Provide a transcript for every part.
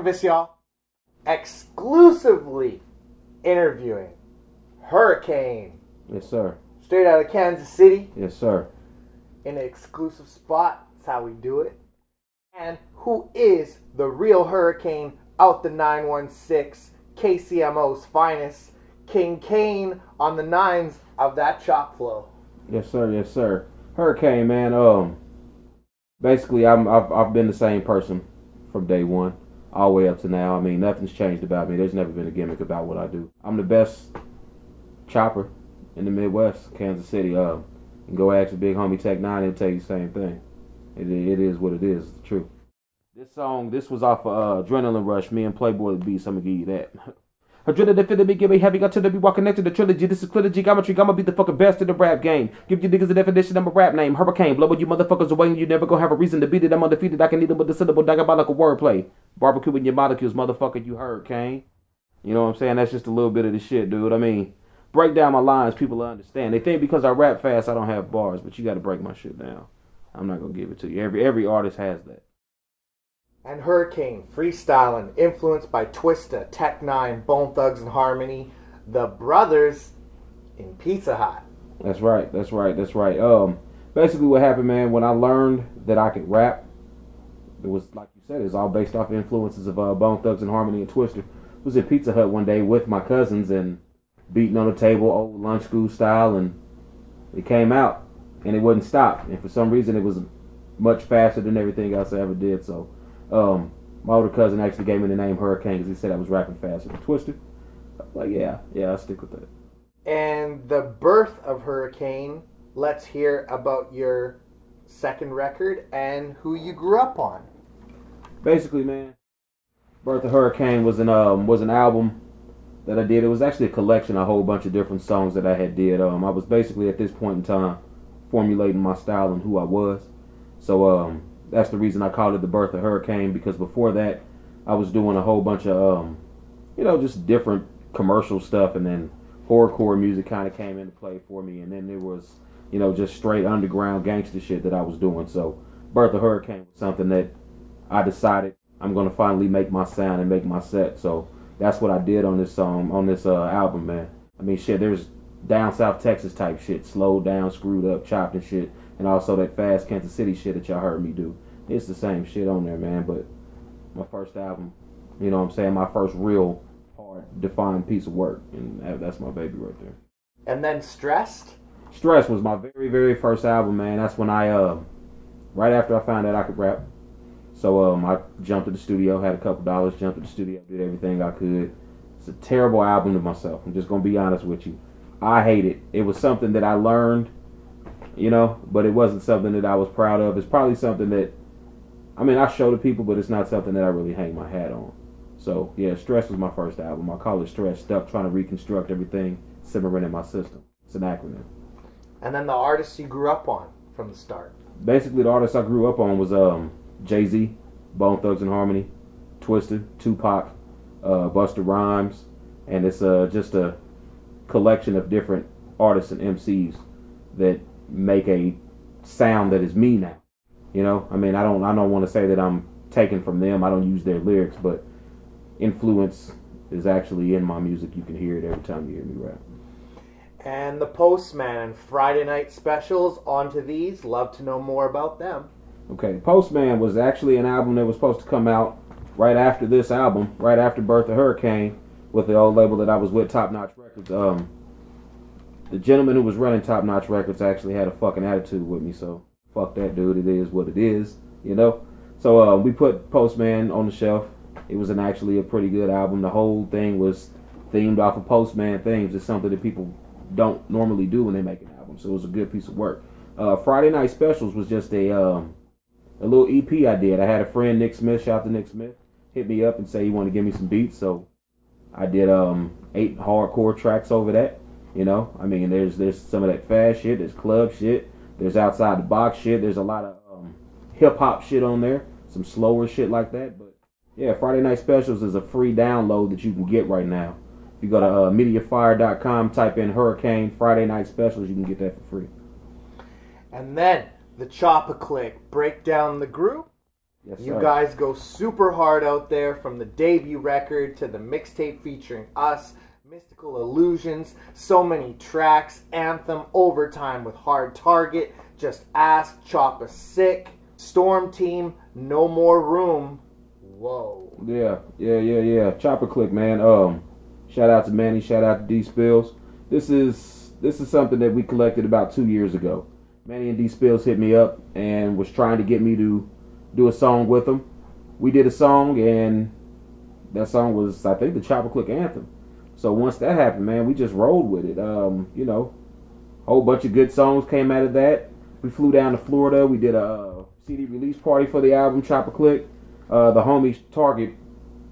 after this, y'all, exclusively interviewing Hurricane. Yes, sir. Straight out of Kansas City. Yes, sir. In an exclusive spot. That's how we do it. And who is the real Hurricane out the 916, KCMO's finest, King Kane on the nines of that chop flow. Yes, sir. Yes, sir. Hurricane, man. Basically, I've been the same person from day one, all the way up to now. I mean, nothing's changed about me. There's never been a gimmick about what I do. I'm the best chopper in the Midwest, Kansas City. You can go ask the big homie Tech 9, he'll tell you the same thing. It is what it is. It's the truth. This was off of Adrenaline Rush. Me and Playboy the Beast. I'm gonna give you that. Adrenaline fit me, give me heavy, got to be walking next to the trilogy. This is trilogy geometry. I'ma be the fucking best in the rap game. Give you niggas a definition of a rap name. Hurricane, blowing you motherfuckers away, and you never gonna have a reason to beat it. I'm undefeated. I can eat them with the syllable diabolical wordplay. Barbecue with your molecules, motherfucker. You heard, Kane. You know what I'm saying? That's just a little bit of the shit, dude. I mean, break down my lines, people will understand. They think because I rap fast, I don't have bars, but you got to break my shit down. I'm not gonna give it to you. Every artist has that. And Hurricane, freestyling, influenced by Twista, Tech 9, Bone Thugs and Harmony, the brothers in Pizza Hut. That's right. Basically what happened, man, when I learned that I could rap, it was, like you said, it's all based off influences of Bone Thugs and Harmony and Twista. I was at Pizza Hut one day with my cousins and beating on the table, old lunch school style, and it came out, and it wouldn't stop. And for some reason, it was much faster than everything else I ever did, so... my older cousin actually gave me the name Hurricane because he said I was rapping faster than Twister. I was like, yeah, I'll stick with that. And the birth of Hurricane, let's hear about your second record and who you grew up on. Basically, man, Birth of Hurricane was an album that I did. It was actually a collection, a whole bunch of different songs that I had did. I was basically at this point in time formulating my style and who I was. So, that's the reason I called it The Birth of Hurricane, because before that, I was doing a whole bunch of, just different commercial stuff, and then horrorcore music kind of came into play for me, and then there was, just straight underground gangster shit that I was doing. So Birth of Hurricane was something that I decided I'm going to finally make my sound and make my set. So that's what I did on this album, man. I mean, shit, there's down South Texas type shit, slowed down, screwed up, chopped and shit. And also that fast Kansas City shit that y'all heard me do. It's the same shit on there, man. But my first album, my first real hard defined piece of work. And that's my baby right there. And then Stressed? Stressed was my very, very first album, man. That's when right after I found out I could rap. So I jumped to the studio, had a couple dollars, jumped to the studio, did everything I could. It's a terrible album to myself. I'm just going to be honest with you. I hate it. It was something that I learned, but it wasn't something that I was proud of. It's probably something that, I show to people, but it's not something that I really hang my hat on. So, yeah, Stress was my first album. I call it Stress. Stuck trying to reconstruct everything simmering in my system. It's an acronym. And then the artists you grew up on from the start. Basically, the artists I grew up on was Jay-Z, Bone Thugs and Harmony, Twista, Tupac, Busta Rhymes, and it's just a collection of different artists and MCs that make a sound that is me now. I don't want to say that I'm taken from them. I don't use their lyrics, but influence is actually in my music. You can hear it every time you hear me rap. And the Postman and Friday Night Specials, onto these. Love to know more about them. Okay, Postman was actually an album that was supposed to come out right after this album, right after Birth of Hurricane, with the old label that I was with, Top Notch Records. The gentleman who was running Top Notch Records actually had a fucking attitude with me, so fuck that dude. It is what it is, So we put Postman on the shelf. It was actually a pretty good album. The whole thing was themed off of Postman themes. It's something that people don't normally do when they make an album, so it was a good piece of work. Friday Night Specials was just a little EP I did. I had a friend, Nick Smith, shout out to Nick Smith, hit me up and say he wanted to give me some beats, so I did 8 hardcore tracks over that. There's some of that fast shit, there's club shit, there's outside the box shit, there's a lot of hip hop shit on there, some slower shit like that. But yeah, Friday Night Specials is a free download that you can get right now. If you go to MediaFire.com, type in Hurricane Friday Night Specials, you can get that for free. And then the Chopper Click, break down the group Yes, You sir. guys go super hard out there, from the debut record to the mixtape featuring us, Mystical Illusions, so many tracks, Anthem, Overtime with Hard Target, Just Ask, Chop a Sick, Storm Team, No More Room. Whoa. Yeah. Chopper Click, man. Shout out to Manny, shout out to D Spills. This is something that we collected about 2 years ago. Manny and D Spills hit me up and was trying to get me to do a song with them. We did a song, and that song was, I think, the Chopper Click anthem. So once that happened, man, we just rolled with it. You know, a whole bunch of good songs came out of that. We flew down to Florida. We did a CD release party for the album Chopper Click. The homies Target,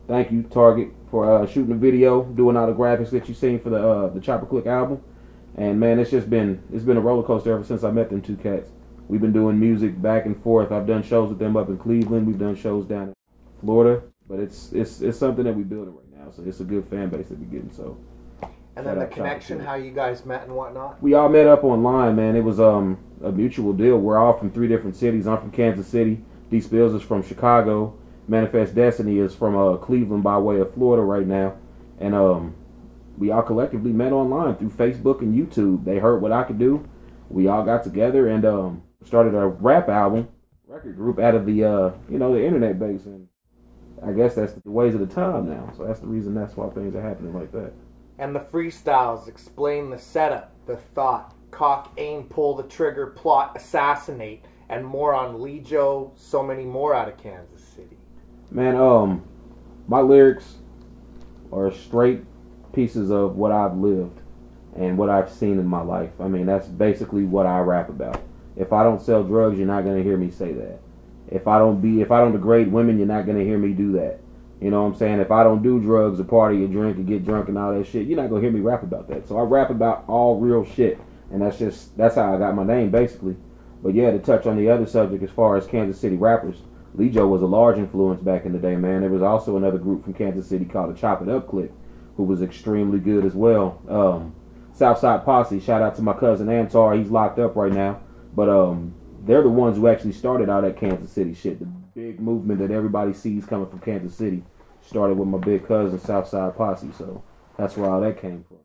thank you Target for shooting the video, doing all the graphics that you've seen for the Chopper Click album. And man, it's been a roller coaster ever since I met them two cats. We've been doing music back and forth. I've done shows with them up in Cleveland. We've done shows down in Florida. But it's something that we're building right now. So it's a good fan base that we're getting. So. And then the connection, how you guys met and whatnot? We all met up online, man. It was a mutual deal. We're all from 3 different cities. I'm from Kansas City. D Spills is from Chicago. Manifest Destiny is from Cleveland by way of Florida right now. And we all collectively met online through Facebook and YouTube. They heard what I could do. We all got together and started a rap album record group out of the the internet base. And I guess that's the ways of the time now. So that's the reason, that's why things are happening like that. And the freestyles explain the setup, the thought, cock, aim, pull the trigger, plot, assassinate, and more on Lee Joe, so many more out of Kansas City. Man, my lyrics are straight pieces of what I've lived and what I've seen in my life. I mean, that's basically what I rap about. If I don't sell drugs, you're not gonna hear me say that. If I don't degrade women, you're not gonna hear me do that. You know what I'm saying? If I don't do drugs or party or drink or get drunk and all that shit, you're not gonna hear me rap about that. So I rap about all real shit, and that's how I got my name basically. But yeah, to touch on the other subject as far as Kansas City rappers, Lee Joe was a large influence back in the day, man. There was also another group from Kansas City called the Chop It Up Click, who was extremely good as well. Southside Posse, shout out to my cousin Antar, he's locked up right now. But they're the ones who actually started all that Kansas City shit. The big movement that everybody sees coming from Kansas City started with my big cousin Southside Posse, so that's where all that came from.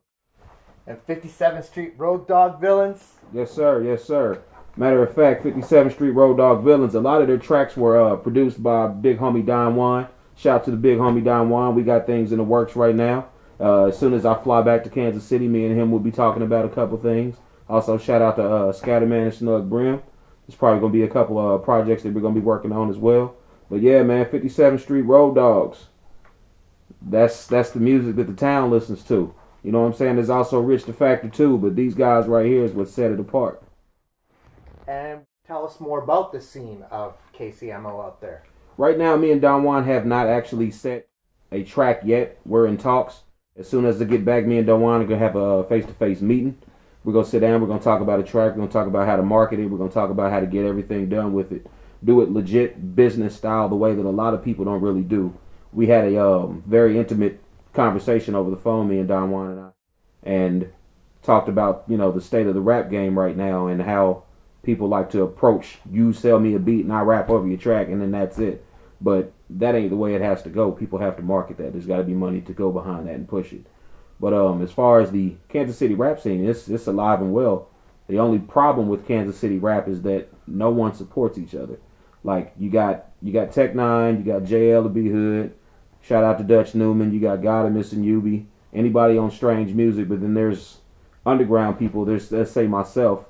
And 57th Street Road Dog Villains? Yes, sir. Yes, sir. Matter of fact, 57th Street Road Dog Villains, a lot of their tracks were produced by big homie Don Juan. Shout out to the big homie Don Juan. We got things in the works right now. As soon as I fly back to Kansas City, me and him will be talking about a couple things. Also, shout out to Scatterman and Snug Brim. There's probably going to be a couple of projects that we're going to be working on as well. But yeah, man, 57th Street Road Dogs. That's the music that the town listens to. You know what I'm saying? There's also Rich the Factor too, but these guys right here is what set it apart. And tell us more about the scene of KCMO out there. Right now, me and Don Juan have not actually set a track yet. We're in talks. As soon as I get back, me and Don Juan are going to have a face-to-face meeting. We're going to sit down. We're going to talk about a track. We're going to talk about how to market it. We're going to talk about how to get everything done with it. Do it legit business style, the way that a lot of people don't really do. We had a very intimate conversation over the phone, me and Don Juan and I, and talked about, the state of the rap game right now and how people like to approach, you sell me a beat and I rap over your track and then that's it. But that ain't the way it has to go. People have to market that. There's got to be money to go behind that and push it. But as far as the Kansas City rap scene, it's alive and well. The only problem with Kansas City rap is that no one supports each other. Like you got Tech Nine, you got JL to Be Hood. Shout out to Dutch Newman. You got God and Missing Yubi. Anybody on Strange Music, but then there's underground people. There's, let's say myself,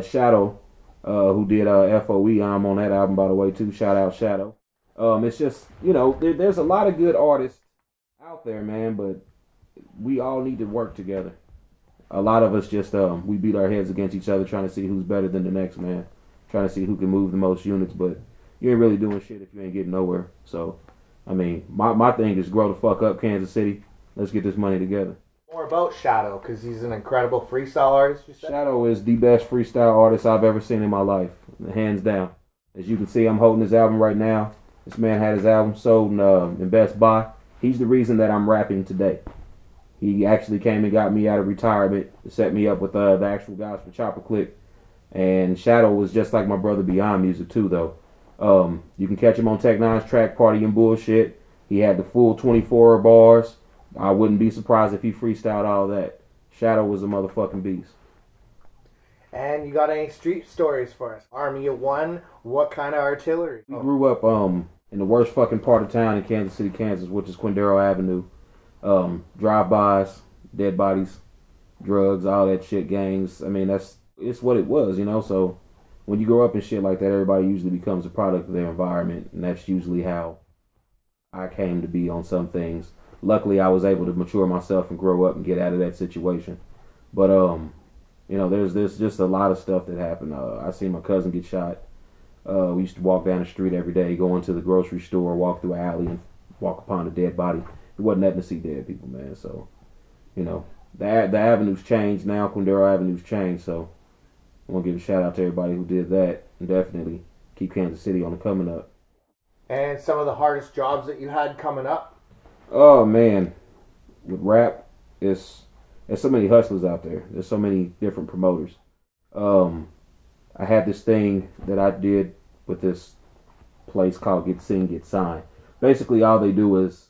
Shadow, who did FOE. I'm on that album, by the way, too. Shout out Shadow. It's just, there's a lot of good artists out there, man, but we all need to work together. A lot of us just, we beat our heads against each other trying to see who's better than the next man. Trying to see who can move the most units, but you ain't really doing shit if you ain't getting nowhere. So, I mean, my thing is grow the fuck up, Kansas City. Let's get this money together. More about Shadow, because he's an incredible freestyle artist, you said? Shadow is the best freestyle artist I've ever seen in my life, hands down. As you can see, I'm holding his album right now. This man had his album sold in Best Buy. He's the reason that I'm rapping today. He actually came and got me out of retirement to set me up with the actual guys for Chopper Click. And Shadow was just like my brother beyond music too, though. You can catch him on Tech Nine's track Party and Bullshit. He had the full 24 bars. I wouldn't be surprised if he freestyled all that. Shadow was a motherfucking beast. And you got any street stories for us? Army of One, what kind of artillery? We grew up in the worst fucking part of town in Kansas City, Kansas, which is Quindaro Avenue. Drive-bys, dead bodies, drugs, all that shit, gangs. I mean, it's what it was, you know? So when you grow up in shit like that, everybody usually becomes a product of their environment, and that's usually how I came to be on some things. Luckily, I was able to mature myself and grow up and get out of that situation. But, you know, there's just a lot of stuff that happened. I seen my cousin get shot. We used to walk down the street every day, go into the grocery store, walk through an alley, and walk upon a dead body. It wasn't nothing to see dead people, man. So, you know, the avenue's changed now. Quindaro Avenue's changed. So, I want to give a shout out to everybody who did that, and definitely keep Kansas City on the coming up. And some of the hardest jobs that you had coming up? Oh, man. With rap, there's so many hustlers out there. There's so many different promoters. I had this thing that I did with this place called Get Sing, Get Signed. Basically, all they do is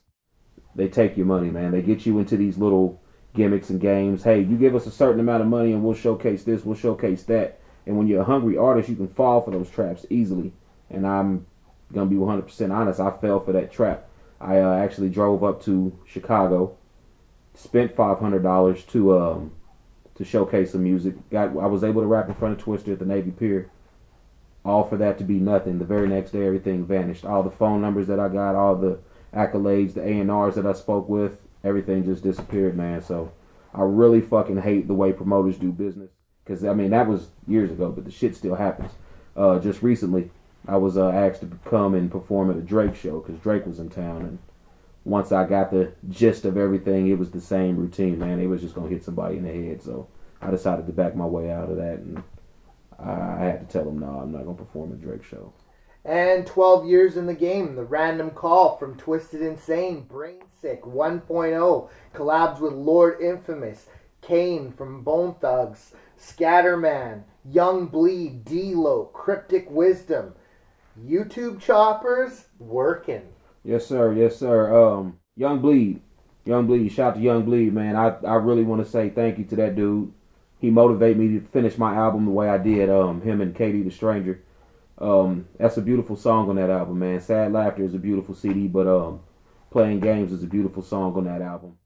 they take your money, man. They get you into these little gimmicks and games. Hey, you give us a certain amount of money and we'll showcase this, we'll showcase that. And when you're a hungry artist, you can fall for those traps easily. And I'm going to be 100% honest, I fell for that trap. I actually drove up to Chicago, spent $500 to showcase some music. I was able to rap in front of Twister at the Navy Pier. All for that to be nothing. The very next day, everything vanished. All the phone numbers that I got, all the accolades, the A&Rs that I spoke with, everything just disappeared, man. So I really fucking hate the way promoters do business. Because, I mean, that was years ago, but the shit still happens. Just recently, I was asked to come and perform at a Drake show because Drake was in town. And once I got the gist of everything, it was the same routine, man. They was just going to hit somebody in the head. So I decided to back my way out of that. And I had to tell them, no, I'm not going to perform at a Drake show. And 12 years in the game, the random call from Twisted Insane, Brain Sick 1.0, collabs with Lord Infamous, Kane from Bone Thugs, Scatterman, Young Bleed, D-Lo, Cryptic Wisdom. YouTube choppers working. Yes, sir. Yes, sir. Young Bleed. Shout out to Young Bleed, man. I really want to say thank you to that dude. He motivated me to finish my album the way I did. Him and Katie the Stranger. That's a beautiful song on that album, man. Sad Laughter is a beautiful CD, but Playing Games is a beautiful song on that album.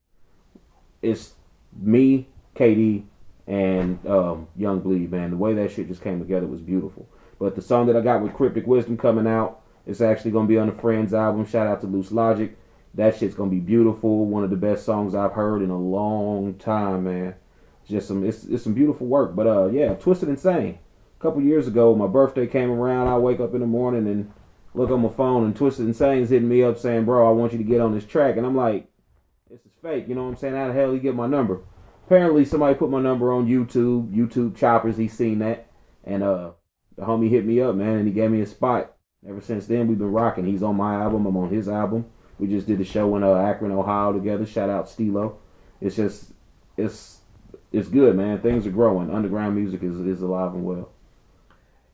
It's me, KD, and Young Bleed, man. The way that shit just came together was beautiful. But the song that I got with Cryptic Wisdom coming out, it's actually going to be on the Friends album. Shout out to Loose Logic. That shit's going to be beautiful. One of the best songs I've heard in a long time, man. It's some beautiful work. But yeah, Twisted Insane. A couple years ago, my birthday came around. I wake up in the morning and look on my phone, and Twisted Insane's hitting me up saying, bro, I want you to get on this track. And I'm like, this is fake. You know what I'm saying? How the hell did he get my number? Apparently, somebody put my number on YouTube choppers. He's seen that. And the homie hit me up, man, and he gave me a spot. Ever since then, we've been rocking. He's on my album. I'm on his album. We just did a show in Akron, Ohio together. Shout out Stilo. It's just, it's good, man. Things are growing. Underground music is alive and well.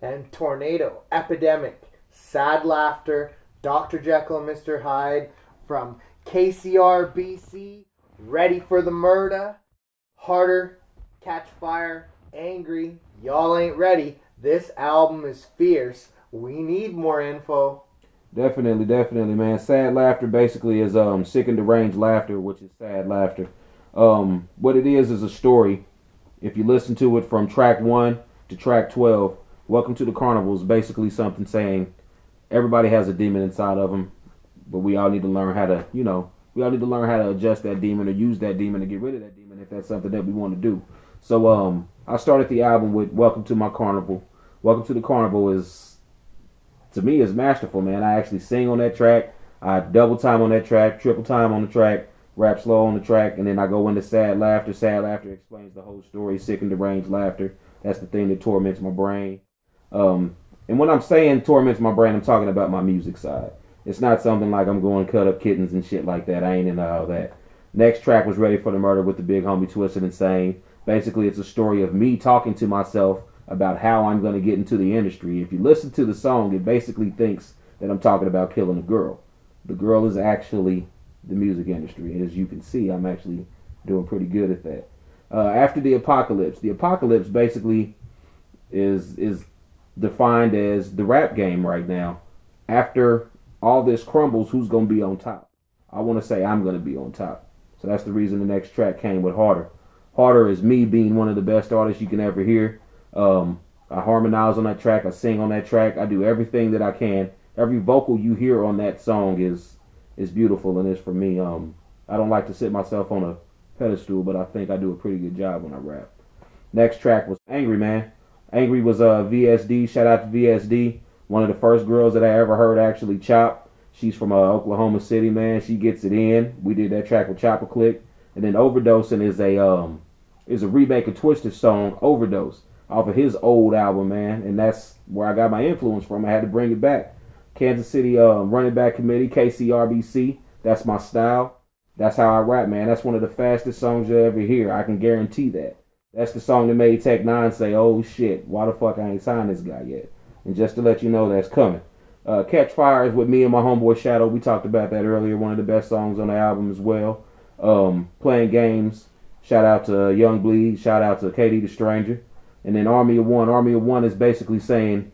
And Tornado, Epidemic, Sad Laughter, Dr. Jekyll and Mr. Hyde, from KCR, BC, Ready for the Murder, Harder, Catch Fire, Angry, Y'all Ain't Ready. This album is fierce. We need more info. Definitely, man. Sad Laughter basically is sick and deranged laughter, which is sad laughter. What it is a story. If you listen to it from track 1 to track 12, Welcome to the Carnival is basically something saying everybody has a demon inside of them, but we all need to learn how to, adjust that demon or use that demon to get rid of that demon if that's something that we want to do. So I started the album with Welcome to My Carnival. Welcome to the Carnival is, to me, is masterful, man. I actually sing on that track. I double time on that track, triple time on the track, rap slow on the track, and then I go into Sad Laughter. Sad Laughter explains the whole story. Sick and deranged laughter. That's the thing that torments my brain. And when I'm saying torments my brain, I'm talking about my music side. It's not something like I'm going cut up kittens and shit like that. I ain't into all that. Next track was Ready for the Murder with the big homie Twisted Insane. Basically, it's a story of me talking to myself about how I'm going to get into the industry. If you listen to the song, it basically thinks that I'm talking about killing a girl. The girl is actually the music industry. And as you can see, I'm actually doing pretty good at that. After the apocalypse basically is defined as the rap game right now. After all this crumbles, who's going to be on top? I want to say I'm going to be on top. So that's the reason the next track came with Harder. Harder is me being one of the best artists you can ever hear. I harmonize on that track. I sing on that track. I do everything that I can. Every vocal you hear on that song is beautiful and is for me. I don't like to sit myself on a pedestal, but I think I do a pretty good job when I rap. Next track was Angry, man. Angry was VSD. Shout out to VSD. One of the first girls that I ever heard actually chop. She's from Oklahoma City, man. She gets it in. We did that track with Chopper Click. And then Overdosing is a remake of Twister's song, Overdose, off of his old album, man. And that's where I got my influence from. I had to bring it back. Kansas City Running Back Committee, KCRBC. That's my style. That's how I rap, man. That's one of the fastest songs you'll ever hear. I can guarantee that. That's the song that made Tech 9 say, oh shit, why the fuck I ain't signed this guy yet? And just to let you know, that's coming. Catch Fire is with me and my homeboy Shadow. We talked about that earlier. One of the best songs on the album as well. Playing Games. Shout out to Young Bleed. Shout out to KD the Stranger. And then Army of One. Army of One is basically saying,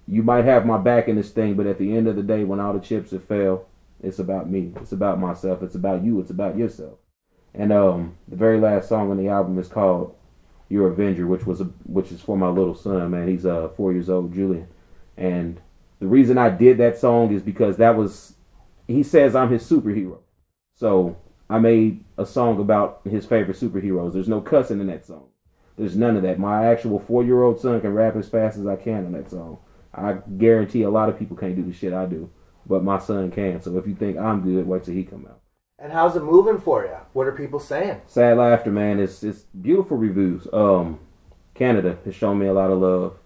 you might have my back in this thing, but at the end of the day, when all the chips have failed, it's about me. It's about myself. It's about you. It's about yourself. And the very last song on the album is called Your Avenger, which is for my little son, man. He's 4 years old, Julian. And the reason I did that song is because he says I'm his superhero. So I made a song about his favorite superheroes. There's no cussing in that song. There's none of that. My actual 4-year-old son can rap as fast as I can on that song. I guarantee a lot of people can't do the shit I do, but my son can. So if you think I'm good, wait till he come out. And how's it moving for you? What are people saying? Sad Laughter, man. It's beautiful reviews. Canada has shown me a lot of love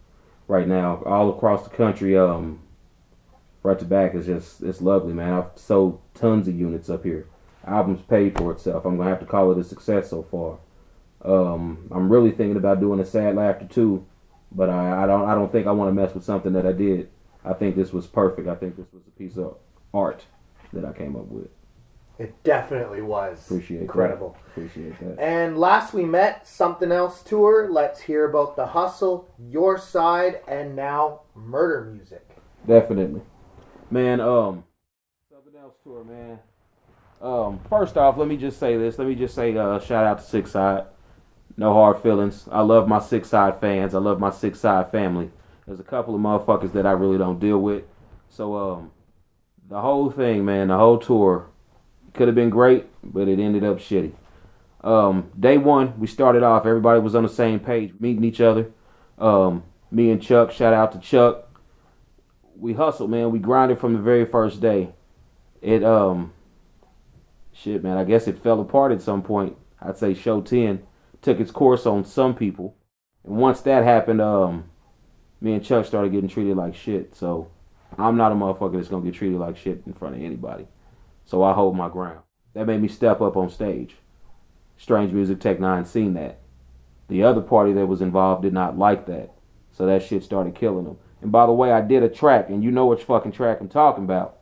right now. All across the country, front to back is it's lovely, man. I've sold tons of units up here. Album's paid for itself. I'm gonna have to call it a success so far. I'm really thinking about doing a Sad Laughter too, but I don't think I want to mess with something that I did. I think this was perfect. I think this was a piece of art that I came up with. It definitely was. Appreciate incredible. That. Appreciate that. And last we met, Something Else tour. Let's hear about the hustle, your side, and now Murder Music. Definitely, man. Something Else tour, man. First off, let me just say this. Let me just say shout out to Six Side. No hard feelings. I love my Six Side fans. I love my Six Side family. There's a couple of motherfuckers that I really don't deal with. So the whole thing, man, the whole tour could have been great, but it ended up shitty. Day one, we started off, everybody was on the same page, meeting each other. Me and Chuck, shout out to Chuck. We hustled, man. We grinded from the very first day. It, shit, man, I guess it fell apart at some point. I'd say show 10 took its course on some people. And once that happened, me and Chuck started getting treated like shit. So I'm not a motherfucker that's going to get treated like shit in front of anybody. So I hold my ground. That made me step up on stage. Strange Music Tech 9 seen that. The other party that was involved did not like that. So that shit started killing them. And by the way, I did a track, and you know which fucking track I'm talking about.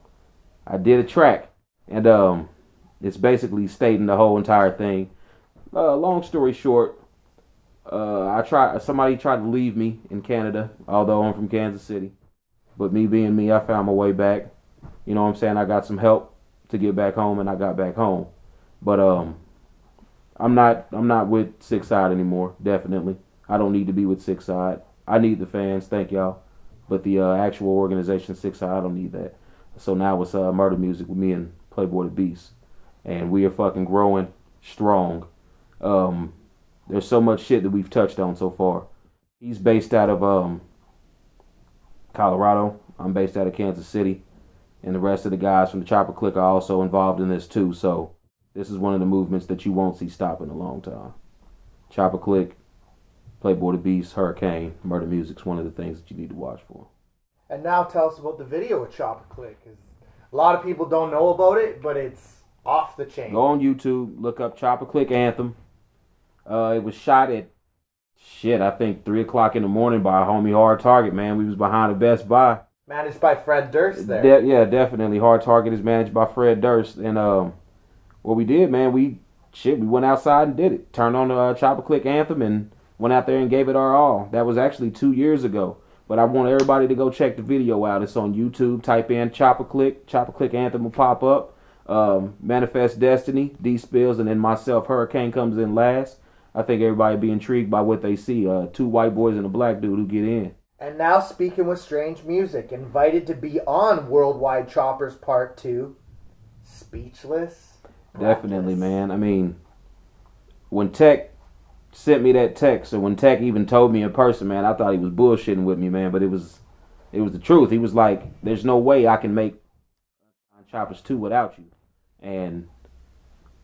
I did a track, and it's basically stating the whole entire thing. Long story short, somebody tried to leave me in Canada, although I'm from Kansas City. But me being me, I found my way back. You know what I'm saying? I got some help to get back home, and I got back home. But I'm not with Six Side anymore. Definitely, I don't need to be with Six Side. I need the fans, thank y'all. But the actual organization Six Side, I don't need that. So now it's Murder Music with me and Playboy the Beast, and we are fucking growing strong. There's so much shit that we've touched on so far. He's based out of Colorado. I'm based out of Kansas City. And the rest of the guys from the Chopper Click are also involved in this too. So this is one of the movements that you won't see stop in a long time. Chopper Click, Playboy the Beast, Hurricane, Murder Music's one of the things that you need to watch for. And now tell us about the video with Chopper Click. 'Cause a lot of people don't know about it, but it's off the chain. Go on YouTube, look up Chopper Click Anthem. It was shot at Shit, I think 3 o'clock in the morning by a homie Hard Target, man. We was behind the Best Buy. Managed by Fred Durst there. Yeah, definitely. Hard Target is managed by Fred Durst. And what we did, man, we went outside and did it. Turned on the Chopper Click anthem and went out there and gave it our all. That was actually 2 years ago. But I want everybody to go check the video out. It's on YouTube. Type in Chopper Click anthem will pop up. Manifest Destiny, D Spills, and then myself, Hurricane, comes in last. I think everybody be intrigued by what they see. 2 white boys and a black dude who get in. And now, speaking with strange music, invited to be on Worldwide Choppers Part 2, Speechless. Definitely, man. I mean, when Tech sent me that text, or when Tech even told me in person, man, I thought he was bullshitting with me, man. But it was the truth. He was like, "There's no way I can make Choppers 2 without you," and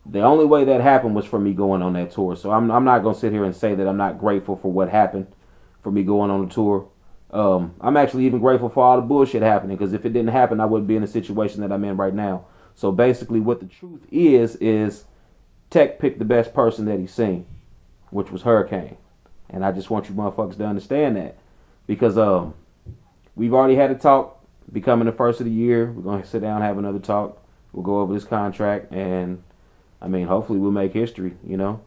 the only way that happened was for me going on that tour. So I'm not gonna sit here and say that I'm not grateful for what happened for me going on the tour. I'm actually even grateful for all the bullshit happening, because if it didn't happen, I wouldn't be in the situation that I'm in right now. So basically what the truth is Tech picked the best person that he's seen, which was Hurricane. And I just want you motherfuckers to understand that. Because we've already had a talk, becoming the first of the year. We're going to sit down and have another talk. We'll go over this contract, and I mean, hopefully we'll make history, you know.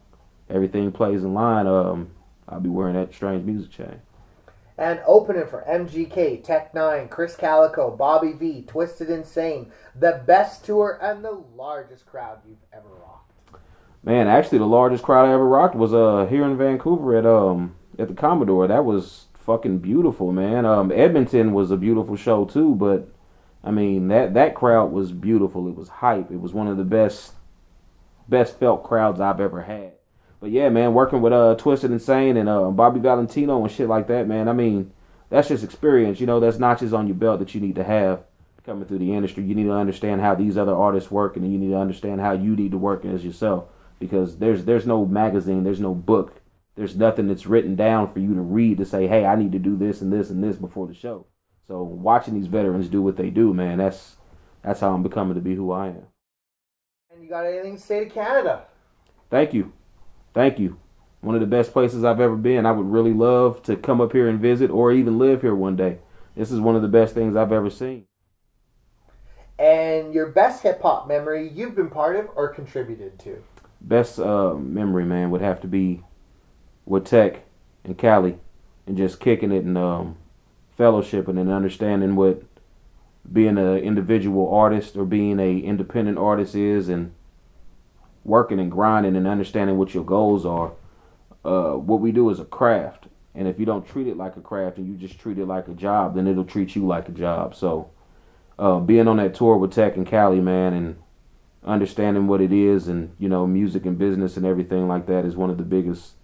Everything plays in line. I'll be wearing that strange music chain. And opening for MGK, Tech Nine, Chris Calico, Bobby V, Twisted Insane, the best tour and the largest crowd you've ever rocked. Man, actually the largest crowd I ever rocked was here in Vancouver at the Commodore. That was fucking beautiful, man. Edmonton was a beautiful show too, but I mean that crowd was beautiful. It was hype. It was one of the best felt crowds I've ever had. But yeah, man, working with Twisted Insane and Bobby Valentino and shit like that, man. I mean, that's just experience. You know, that's notches on your belt that you need to have coming through the industry. You need to understand how these other artists work, and you need to understand how you need to work as yourself. Because there's no magazine, there's no book, there's nothing that's written down for you to read to say, hey, I need to do this and this and this before the show. So watching these veterans do what they do, man, that's how I'm becoming to be who I am. And you got anything to say to Canada? Thank you. Thank you. One of the best places I've ever been. I would really love to come up here and visit or even live here one day. This is one of the best things I've ever seen. And your best hip-hop memory you've been part of or contributed to? Best memory, man, would have to be with Tech and Cali and just kicking it and fellowshipping and understanding what being an individual artist or being a independent artist is, and working and grinding and understanding what your goals are. What we do is a craft, and if you don't treat it like a craft and you just treat it like a job, then it'll treat you like a job. So being on that tour with Tech and Cali, man, and understanding what it is, and you know, music and business and everything like that is one of the biggest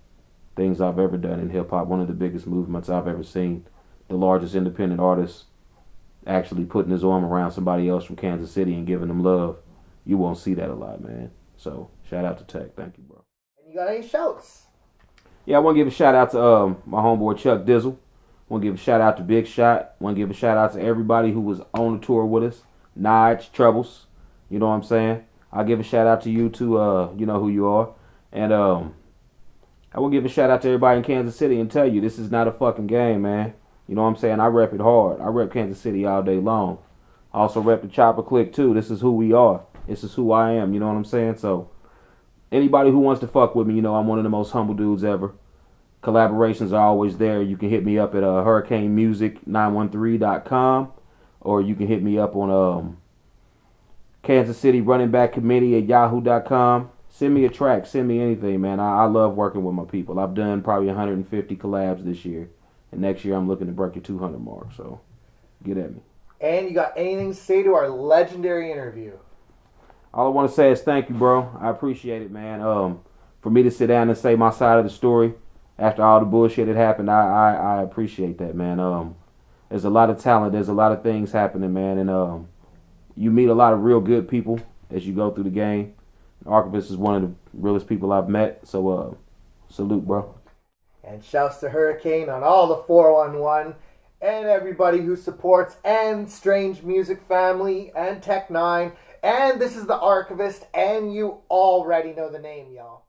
things I've ever done in hip-hop, one of the biggest movements I've ever seen. The largest independent artist actually putting his arm around somebody else from Kansas City and giving them love. You won't see that a lot, man. So shout out to Tech. Thank you, bro. And you got any shouts? Yeah, I want to give a shout out to my homeboy Chuck Dizzle. Want to give a shout out to Big Shot. Want to give a shout out to everybody who was on the tour with us. Nige, Troubles. You know what I'm saying? I'll give a shout out to you too. You know who you are. And I will give a shout out to everybody in Kansas City and tell you this is not a fucking game, man. You know what I'm saying? I rep it hard. I rep Kansas City all day long. I also rep the Chopper Click too. This is who we are. This is who I am. You know what I'm saying? So anybody who wants to fuck with me, you know I'm one of the most humble dudes ever. Collaborations are always there. You can hit me up at hurricanemusic913.com, or you can hit me up on Kansas City Running Back Committee at yahoo.com. Send me a track. Send me anything, man. I love working with my people. I've done probably 150 collabs this year. And next year I'm looking to break the 200 mark. So get at me. And you got anything to say to our legendary interview? All I want to say is thank you, bro. I appreciate it, man. For me to sit down and say my side of the story after all the bullshit that happened, I appreciate that, man. There's a lot of talent. There's a lot of things happening, man. And you meet a lot of real good people as you go through the game. Archivist is one of the realest people I've met. So salute, bro. And shouts to Hurricane on all the 411 and everybody who supports, and Strange Music Family and Tech Nine. And this is the Archivist, and you already know the name, y'all.